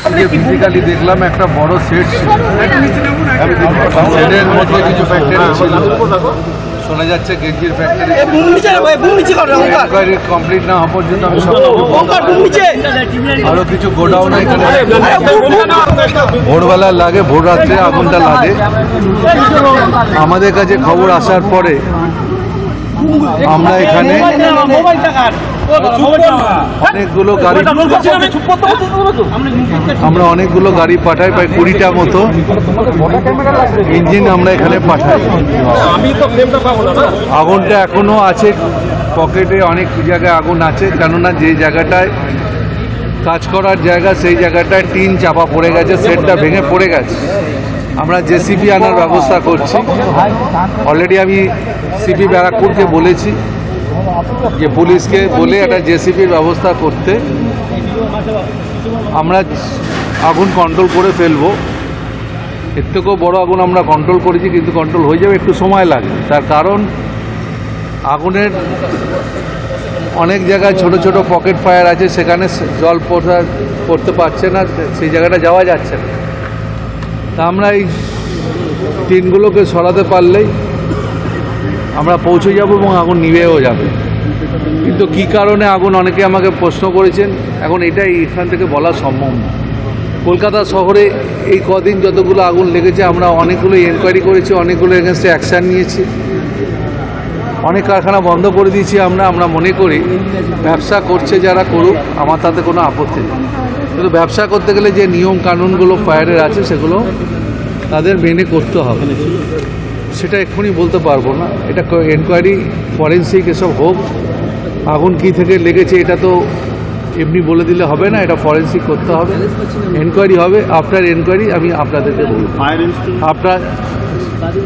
Physically দেখলাম একটা বড় সেট ছিল, সেটের মধ্যে কিছু ফ্যাক্টরি ছিল, শোনা যাচ্ছে গেঞ্জির ফ্যাক্টরি। কমপ্লিট না হওয়া পর্যন্ত আমি সব আরো কিছু গোডাউন এখানে ভোরবেলা লাগে, ভোর রাত্রে আগুনটা লাগে। আমাদের কাছে খবর আসার পরে আমরা এখানে অনেকগুলো গাড়ি পাঠাই, প্রায় 20টা মতো ইঞ্জিন আমরা এখানে পাঠাই। আগুনটা এখনো আছে পকেটে, অনেক জায়গায় আগুন আছে, কেননা যে জায়গাটায় কাজ করার জায়গা সেই জায়গাটায় টিন চাপা পড়ে গেছে, সেটটা ভেঙে পড়ে গেছে। আমরা জেসিবি আনার ব্যবস্থা করছি। অলরেডি আমি সিপি ব্যারাকপুরকে বলেছি যে পুলিশকে বলে একটা জেসিবির ব্যবস্থা করতে, আমরা আগুন কন্ট্রোল করে ফেলবো। এর থেকেও বড় আগুন আমরা কন্ট্রোল করেছি, কিন্তু কন্ট্রোল হয়ে যাবে, একটু সময় লাগে। তার কারণ আগুনের অনেক জায়গায় ছোট ছোট পকেট ফায়ার আছে, সেখানে জল পড়তে পারছে না, সেই জায়গাটা যাওয়া যাচ্ছে না। তা আমরা এই টিনগুলোকে সরাতে পারলেই আমরা পৌঁছে যাব এবং আগুন নিভেও যাবে। কিন্তু কী কারণে আগুন, অনেকে আমাকে প্রশ্ন করেছেন, এখন এটাই এখান থেকে বলা সম্ভব না। কলকাতা শহরে এই কদিন যতগুলো আগুন লেগেছে, আমরা অনেকগুলো এনকোয়ারি করেছি, অনেকগুলো এগেনস্টে অ্যাকশান নিয়েছি, অনেক কারখানা বন্ধ করে দিয়েছি। আমরা মনে করি ব্যবসা করছে যারা করুক, আমার তাতে কোনো আপত্তি নেই, কিন্তু ব্যবসা করতে গেলে যে নিয়ম কানুনগুলো ফায়ারের আছে সেগুলো তাদের মেনে করতে হবে। সেটা এক্ষুনি বলতে পারবো না, এটা এনকোয়ারি ফরেন্সিক এসব হোক। আগুন কী থেকে লেগেছে এটা তো এমনি বলে দিলে হবে না, এটা ফরেন্সিক করতে হবে, এনকোয়ারি হবে। আফটার এনকোয়ারি আমি আপনাদেরকে বলব। আপনার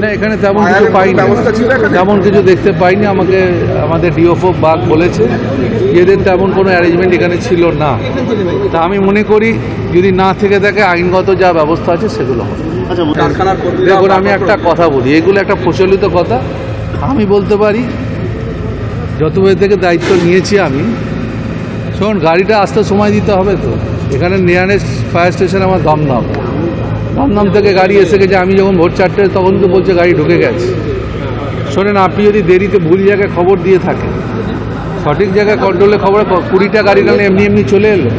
না, এখানে তেমন কিছু পাইনি, তেমন কিছু দেখতে পাইনি। আমাদের ডিওফও বাগ বলেছে এদের তেমন কোনো অ্যারেঞ্জমেন্ট এখানে ছিল না। তা আমি মনে করি যদি না থেকে থাকে আইনগত যা ব্যবস্থা আছে সেগুলো হবে। দেখুন, আমি একটা কথা বলি, এগুলো একটা প্রচলিত কথা। আমি বলতে পারি যতবার থেকে দায়িত্ব নিয়েছি আমি, শোন, গাড়িটা আসতে সময় দিতে হবে তো। এখানে নিয়ারেস্ট ফায়ার স্টেশন আমার দমদম থেকে গাড়ি এসে গেছে। আমি যখন ভোর 4টে তখন তো বলছে গাড়ি ঢুকে গেছে। শোনেন, আপনি যদি দেরিতে ভুল জায়গায় খবর দিয়ে থাকেন, সঠিক জায়গায় কন্ট্রোলে খবর, 20টা গাড়ি নাহলে এমনি চলে এলো।